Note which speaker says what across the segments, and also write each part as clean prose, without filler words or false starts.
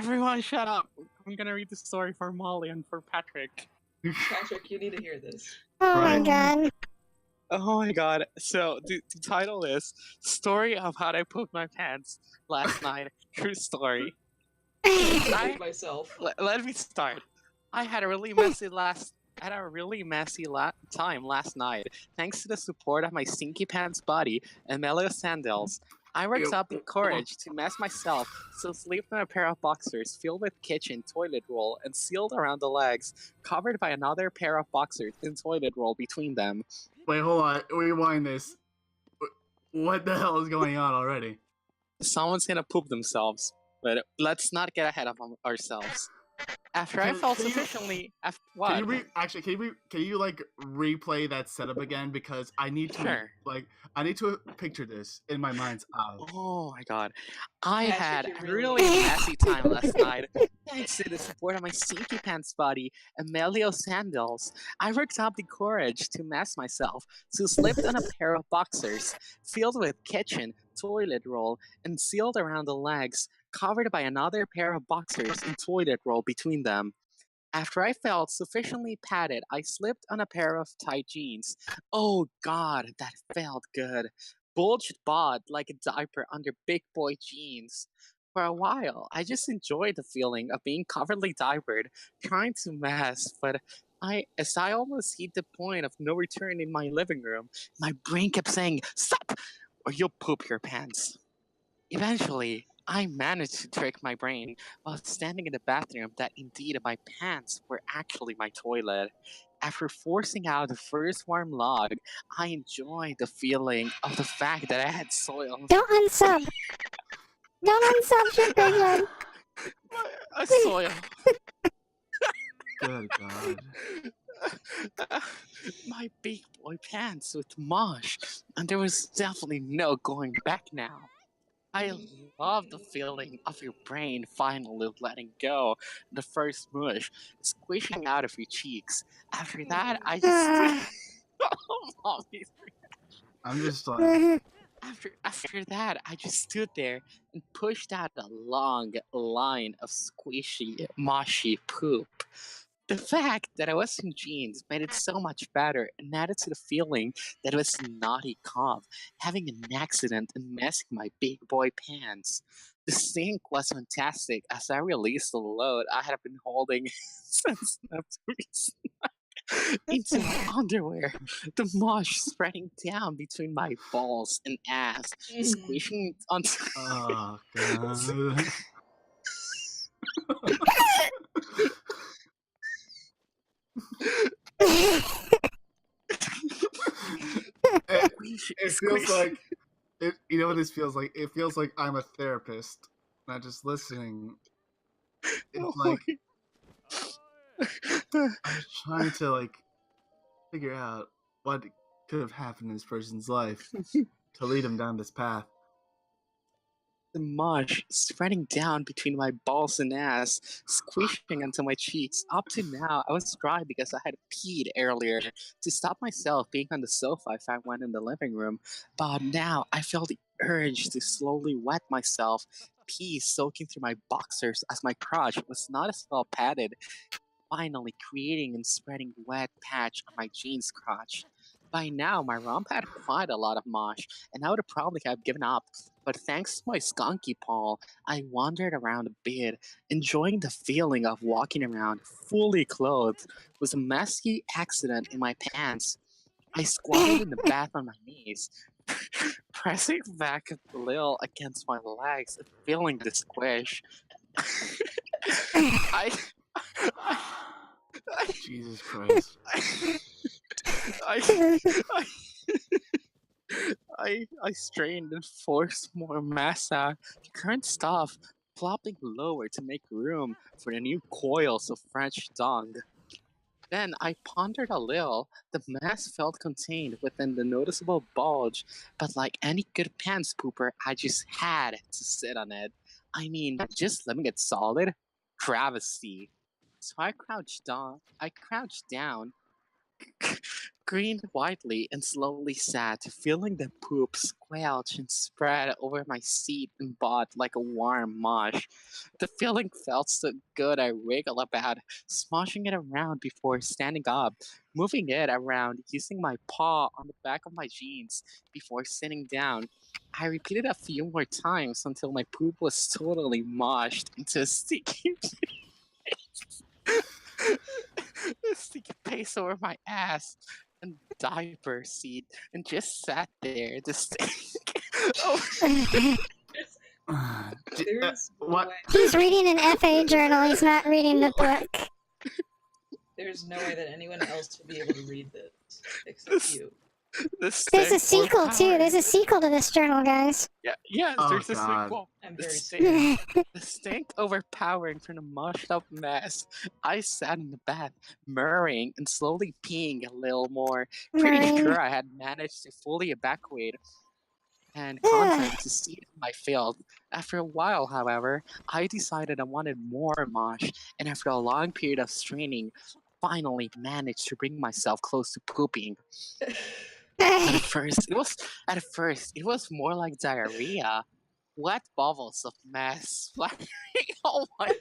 Speaker 1: Everyone shut up. I'm gonna read the story for Molly and for Patrick.
Speaker 2: Patrick, you need to hear this.
Speaker 3: Oh my
Speaker 4: Right.
Speaker 3: god.
Speaker 1: Oh my god. So the title is Story of How I Pooped My Pants Last Night. True story.
Speaker 2: I myself.
Speaker 1: Let me start. I had a really messy time last night, thanks to the support of my stinky pants body and mellow sandals. I worked up the courage to mess myself, so slept in a pair of boxers filled with kitchen toilet roll and sealed around the legs, covered by another pair of boxers and toilet roll between them.
Speaker 4: Wait, hold on. Rewind this. What the hell is going on already?
Speaker 1: Someone's gonna poop themselves, but let's not get ahead of ourselves. After I felt sufficiently, what?
Speaker 4: Can you like replay that setup again, because I need to picture this in my mind's eye.
Speaker 1: Oh my god. I
Speaker 2: Patrick,
Speaker 1: had
Speaker 2: you
Speaker 1: a
Speaker 2: really-
Speaker 1: really messy time last night. Thanks to the support of my stinky pants body and Melio sandals, I worked up the courage to mess myself, so slipped on a pair of boxers filled with kitchen, toilet roll, and sealed around the legs, covered by another pair of boxers and toilet roll between them. After I felt sufficiently padded, I slipped on a pair of tight jeans. Oh god, that felt good. Bulged bod like a diaper under big boy jeans. For a while, I just enjoyed the feeling of being covertly diapered, trying to mess, but as I almost hit the point of no return in my living room, my brain kept saying, "Stop! Or you'll poop your pants." Eventually, I managed to trick my brain while standing in the bathroom that indeed my pants were actually my toilet. After forcing out the first warm log, I enjoyed the feeling of the fact that I had soil.
Speaker 3: Don't unsub. Don't unsub, Shipperson.
Speaker 1: A soil.
Speaker 4: Good God.
Speaker 1: My big boy pants with mosh, and there was definitely no going back now. I love the feeling of your brain finally letting go, the first mush squishing out of your cheeks. After that, I just
Speaker 4: I'm just like,
Speaker 1: after that, I just stood there and pushed out a long line of squishy, mushy poop. The fact that I was in jeans made it so much better and added to the feeling that it was a naughty cop having an accident and messing my big boy pants. The sink was fantastic as I released the load I had been holding since into my underwear, the mush spreading down between my balls and ass, squishing onto.
Speaker 4: oh God. It feels like you know what this feels like? It feels like I'm a therapist, not just listening. It's like I'm trying to like figure out what could have happened in this person's life to lead him down this path.
Speaker 1: The mush spreading down between my balls and ass, squishing onto my cheeks. Up to now, I was dry because I had peed earlier to stop myself being on the sofa if I went in the living room. But now I felt the urge to slowly wet myself, pee soaking through my boxers as my crotch was not as well padded, finally creating and spreading wet patch on my jeans crotch. By now, my rump had quite a lot of mosh, and I would have probably have given up. But thanks to my skunky paw, I wandered around a bit, enjoying the feeling of walking around fully clothed with a messy accident in my pants. I squatted in the bath on my knees, pressing back a little against my legs and feeling the squish.
Speaker 4: Jesus Christ.
Speaker 1: I strained and forced more mass out. The current stuff plopping lower to make room for the new coils of French dung. Then I pondered a little. The mass felt contained within the noticeable bulge, but like any good pants pooper, I just had to sit on it. I mean, just letting it solid? Travesty. So I crouched down, grinned widely and slowly sat, feeling the poop squelch and spread over my seat and butt like a warm mush. The feeling felt so good I wiggled about, smashing it around before standing up, moving it around using my paw on the back of my jeans before sitting down. I repeated a few more times until my poop was totally mushed into a sticky a sticky paste over my ass and diaper seat and just sat there. The stink. Oh,
Speaker 2: There's no
Speaker 4: what?
Speaker 2: way.
Speaker 3: He's reading an FA journal. He's not reading the book.
Speaker 2: There's no way that anyone else would be able to read this except
Speaker 1: This-
Speaker 2: you.
Speaker 1: the
Speaker 3: There's a
Speaker 1: stink
Speaker 3: sequel too.
Speaker 1: overpowered-
Speaker 3: There's a sequel to this journal, guys.
Speaker 1: Yeah, yes,
Speaker 4: Oh,
Speaker 1: there's a
Speaker 4: God.
Speaker 1: sequel.
Speaker 2: I'm
Speaker 1: The
Speaker 2: very
Speaker 1: stink,
Speaker 2: scared.
Speaker 1: the stink overpowering from the mushed up mess. I sat in the bath, murmuring and slowly peeing a little more, pretty
Speaker 3: Murray.
Speaker 1: sure I had managed to fully evacuate and content to seed in my field. After a while, however, I decided I wanted more mosh, and after a long period of straining, finally managed to bring myself close to pooping. At first, it was more like diarrhea. Wet bubbles of mess flying. Oh my!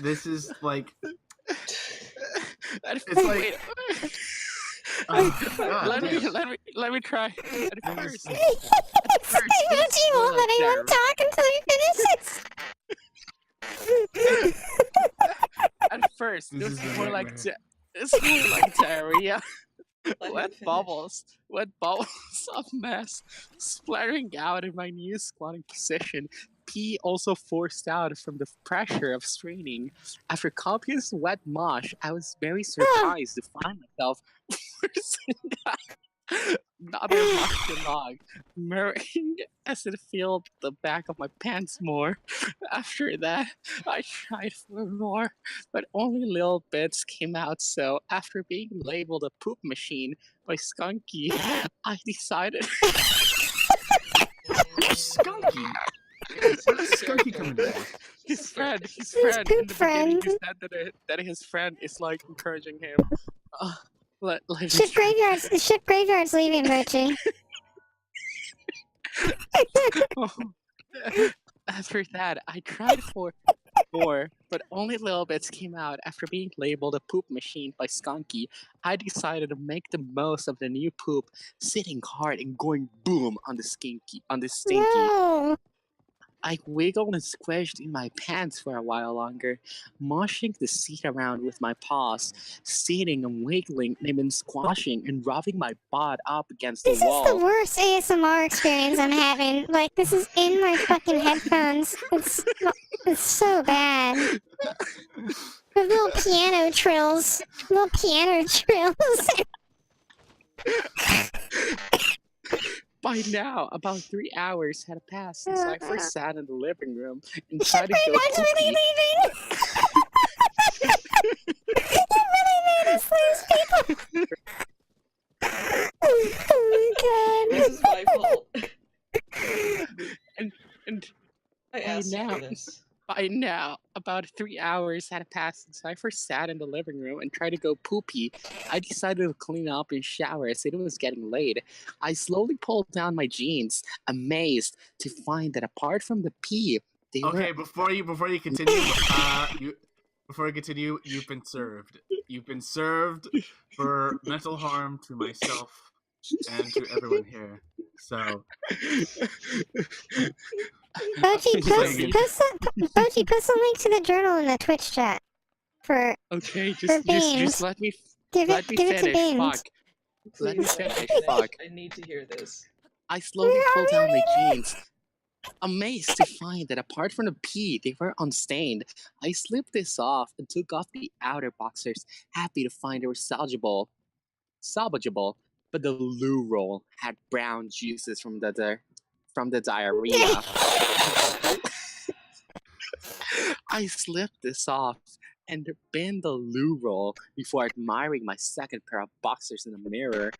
Speaker 4: This is like.
Speaker 1: At
Speaker 4: It's
Speaker 1: first,
Speaker 4: like-
Speaker 1: wait,
Speaker 4: Oh, God, damn.
Speaker 1: let me try. At
Speaker 4: This
Speaker 1: first,
Speaker 4: is-
Speaker 3: Emoji won't let anyone talk until he finishes.
Speaker 1: at first, it
Speaker 4: This
Speaker 1: was
Speaker 4: is a
Speaker 1: more like
Speaker 4: nightmare.
Speaker 1: it's more like diarrhea.
Speaker 2: Let him
Speaker 1: Wet
Speaker 2: finish.
Speaker 1: bubbles of mess splattering out in my new squatting position. Pee also forced out from the pressure of straining. After copious wet mosh, I was very surprised to find myself forcing down another mushy log, mirroring as it filled the back of my pants more. After that, I tried for more, but only little bits came out. So, after being labeled a poop machine by Skunky, I decided
Speaker 4: Skunky. Where does Skunky come into this?
Speaker 1: his friend in
Speaker 3: poop
Speaker 1: the beginning,
Speaker 3: friend.
Speaker 1: he said that his friend is like encouraging him. Let me
Speaker 3: Ship
Speaker 1: try.
Speaker 3: graveyards. The ship graveyard's leaving, Bochi.
Speaker 1: After that, I tried for more, but only little bits came out. After being labeled a poop machine by Skunky, I decided to make the most of the new poop, sitting hard and going boom on the stinky.
Speaker 3: No.
Speaker 1: I wiggled and squished in my pants for a while longer, mushing the seat around with my paws, sitting and wiggling and even squashing and rubbing my butt up against the
Speaker 3: This is the
Speaker 1: wall.
Speaker 3: worst ASMR experience I'm having. Like, this is in my fucking headphones. It's so bad. The little piano trills. Little piano trills.
Speaker 1: By now, about 3 hours had passed since I first sat in the living room and tried
Speaker 3: Ship
Speaker 1: to go
Speaker 3: graveyard's really
Speaker 1: poopy.
Speaker 3: leaving! You really made us lose people! Oh my
Speaker 2: This is my fault.
Speaker 1: And
Speaker 2: I asked you
Speaker 1: now-
Speaker 2: for this.
Speaker 1: by now, about 3 hours had passed since I first sat in the living room and tried to go poopy. I decided to clean up and shower as it was getting late. I slowly pulled down my jeans, amazed to find that apart from the pee, they
Speaker 4: Okay,
Speaker 1: were
Speaker 4: before you continue, you've been served. You've been served for mental harm to myself and to everyone here. So
Speaker 3: Bochi,
Speaker 4: Sorry.
Speaker 3: post a link to the journal in the Twitch chat. For
Speaker 1: okay.
Speaker 3: For Beans.
Speaker 1: Just let me
Speaker 3: give
Speaker 1: let
Speaker 3: it
Speaker 1: me
Speaker 3: give it to
Speaker 1: finish.
Speaker 3: Beans.
Speaker 1: Fuck. Let me
Speaker 2: Please let
Speaker 1: finish.
Speaker 2: finish.
Speaker 1: Fuck.
Speaker 2: I need to hear this.
Speaker 1: I slowly
Speaker 3: We're
Speaker 1: pulled down my
Speaker 3: already
Speaker 1: jeans, amazed to find that apart from the pee, they were unstained. I slipped this off and took off the outer boxers, happy to find they were salvageable, but the loo roll had brown juices from the diarrhea. I slipped this off and binned the loo roll before admiring my second pair of boxers in the mirror.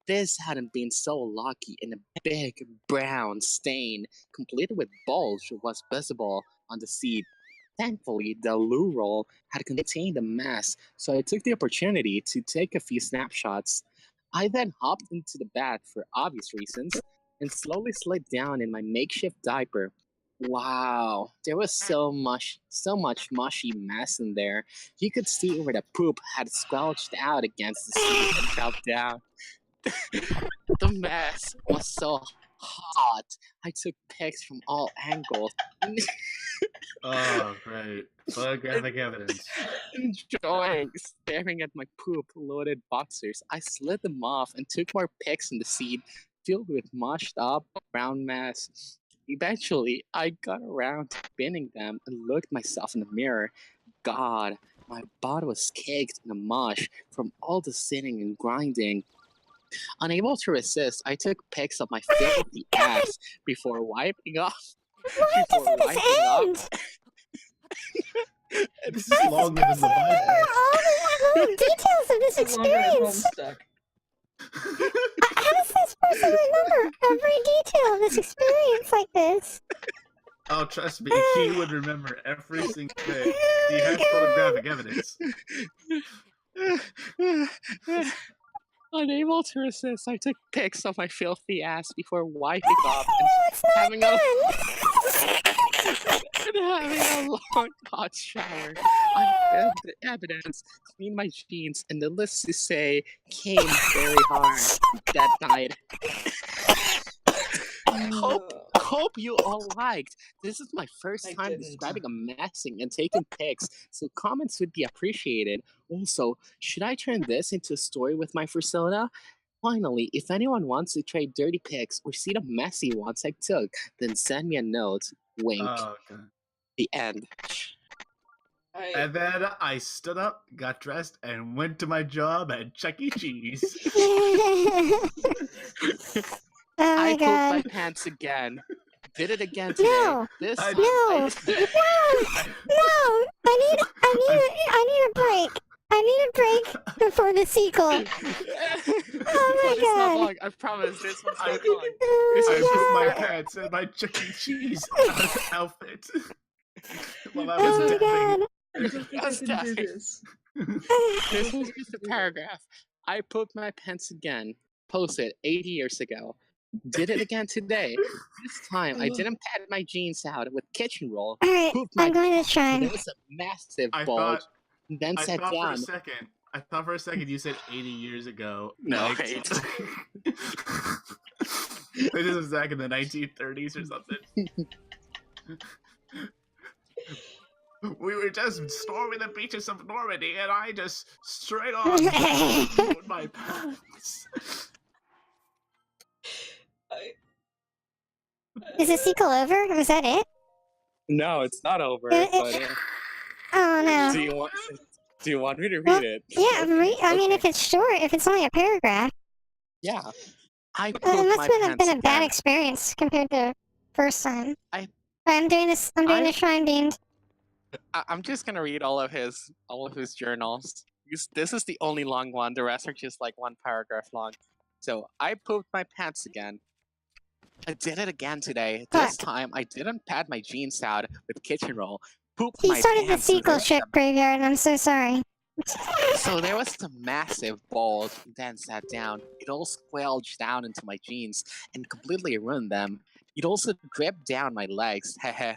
Speaker 1: This hadn't been so lucky, and a big brown stain, complete with bulge, was visible on the seat. Thankfully, the loo roll had contained a mess, so I took the opportunity to take a few snapshots. I then hopped into the bath for obvious reasons and slowly slid down in my makeshift diaper. Wow, there was so much mushy mess in there. You could see where the poop had squelched out against the seat and fell down. The mess was so hot. I took pics from all angles.
Speaker 4: Oh, great. Photographic evidence.
Speaker 1: Enjoying staring at my poop-loaded boxers, I slid them off and took more pics in the seat filled with mushed up brown mess. Eventually, I got around to binning them and looked myself in the mirror. God, my body was caked in a mush from all the sitting and grinding. Unable to resist, I took pics of my filthy ass before wiping off.
Speaker 3: Why doesn't this end?
Speaker 4: This is longer than the Bible.
Speaker 3: All the details of this
Speaker 2: It's longer than
Speaker 3: experience.
Speaker 2: Homestuck.
Speaker 3: How does this person remember every detail of this experience like this?
Speaker 4: Oh, trust me, he would remember every single thing. He has photographic evidence.
Speaker 1: Unable to resist, I took pics of my filthy ass before wiping off
Speaker 3: It's not
Speaker 1: having
Speaker 3: done.
Speaker 1: and having a long hot shower. I had the evidence, cleaned my jeans, and needless to say, came very hard that night. Hope you all liked. This is my first
Speaker 2: I
Speaker 1: time
Speaker 2: didn't.
Speaker 1: describing a messing and taking pics, so comments would be appreciated. Also, should I turn this into a story with my persona? Finally, if anyone wants to trade dirty pics or see the messy ones I took, then send me a note. Wink.
Speaker 4: Oh, okay.
Speaker 1: The end.
Speaker 4: And then I stood up, got dressed, and went to my job at Chuck E. Cheese.
Speaker 3: Oh
Speaker 1: I
Speaker 3: my
Speaker 1: pooped
Speaker 3: god.
Speaker 1: my pants again. Did it again today.
Speaker 3: No.
Speaker 1: This
Speaker 4: I-
Speaker 1: time
Speaker 3: No! I need a break. I need a break before the sequel.
Speaker 1: Oh
Speaker 3: my
Speaker 1: It's not
Speaker 3: God.
Speaker 1: long. I promise. This one's not long.
Speaker 4: I
Speaker 3: Oh
Speaker 4: put
Speaker 3: my
Speaker 4: my
Speaker 3: god.
Speaker 4: pants in my Chuck E. Cheese outfit while I
Speaker 3: Oh
Speaker 4: was
Speaker 3: my
Speaker 4: dabbing.
Speaker 3: god.
Speaker 2: I don't think I can do this.
Speaker 1: This was just a paragraph. I pooped my pants again. Posted 80 years ago. Did it again today. This time I didn't pat my jeans out with kitchen roll.
Speaker 3: Alright,
Speaker 1: Pooped my
Speaker 3: I'm going to try.
Speaker 1: There was a massive
Speaker 4: I
Speaker 1: bulge.
Speaker 4: thought
Speaker 1: Then
Speaker 4: I
Speaker 1: sat
Speaker 4: thought for a
Speaker 1: down.
Speaker 4: second. I thought for a second you said 80 years ago.
Speaker 1: No,
Speaker 4: Like,
Speaker 1: wait.
Speaker 4: this was back in the 1930s or something. We were just storming the beaches of Normandy, and I just straight on with my pants.
Speaker 3: Is the sequel over? Was that it?
Speaker 1: No, it's not over.
Speaker 3: Uh,
Speaker 1: But,
Speaker 3: Oh no.
Speaker 1: do you want me to
Speaker 3: Well,
Speaker 1: read it?
Speaker 3: Yeah, I mean,
Speaker 1: Okay.
Speaker 3: if it's short, if it's only a paragraph,
Speaker 1: Yeah. I
Speaker 3: it
Speaker 1: pooped
Speaker 3: must
Speaker 1: my
Speaker 3: have
Speaker 1: pants
Speaker 3: been a bad
Speaker 1: again.
Speaker 3: experience compared to first time.
Speaker 1: I-
Speaker 3: I'm doing this. I'm doing
Speaker 1: I-
Speaker 3: the shrine beam.
Speaker 1: I'm just gonna read all of his journals. This is the only long one. The rest are just like one paragraph long. So I pooped my pants again. I did it again today. This
Speaker 3: Fuck.
Speaker 1: time I didn't pad my jeans out with kitchen roll. Pooped
Speaker 3: He
Speaker 1: my
Speaker 3: started the
Speaker 1: pants. So
Speaker 3: sequel
Speaker 1: there-
Speaker 3: ship graveyard. I'm so sorry.
Speaker 1: So there was a massive bulge, then sat down. It all squelched down into my jeans and completely ruined them. It also dripped down my legs. Heh.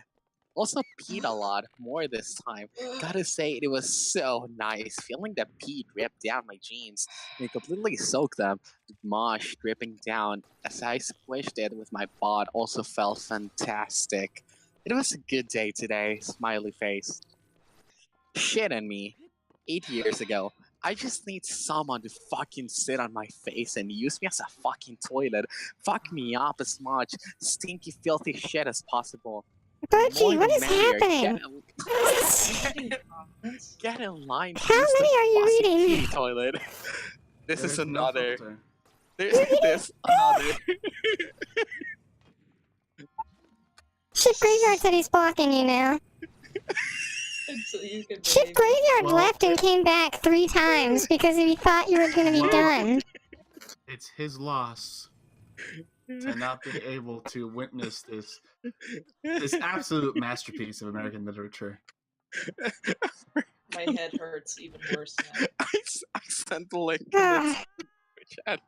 Speaker 1: Also peed a lot, more this time. Gotta say, it was so nice feeling the pee drip down my jeans and completely soaked them with mosh dripping down as I squished it with my bod. Also felt fantastic. It was a good day today, smiley face. Shit on me. 8 years ago, I just need someone to fucking sit on my face and use me as a fucking toilet. Fuck me up as much stinky, filthy shit as possible.
Speaker 3: Bochi,
Speaker 1: More
Speaker 3: what
Speaker 1: the
Speaker 3: is
Speaker 1: merrier.
Speaker 3: happening?
Speaker 1: Get in line.
Speaker 3: How
Speaker 1: use the
Speaker 3: many are you
Speaker 1: fucking
Speaker 3: reading?
Speaker 1: kitty toilet. This
Speaker 4: There's
Speaker 1: is
Speaker 4: no
Speaker 1: another.
Speaker 4: filter.
Speaker 1: There's this another.
Speaker 3: Ship graveyard said he's blocking you now.
Speaker 2: So you can
Speaker 3: Ship
Speaker 2: believe
Speaker 3: graveyard
Speaker 4: Well-
Speaker 3: left and came back 3 times because he thought you were gonna be
Speaker 4: Well-
Speaker 3: done.
Speaker 4: It's his loss to not be able to witness this absolute masterpiece of American literature.
Speaker 2: My head hurts even worse now.
Speaker 1: I sent the link in
Speaker 3: Ah,
Speaker 1: the chat.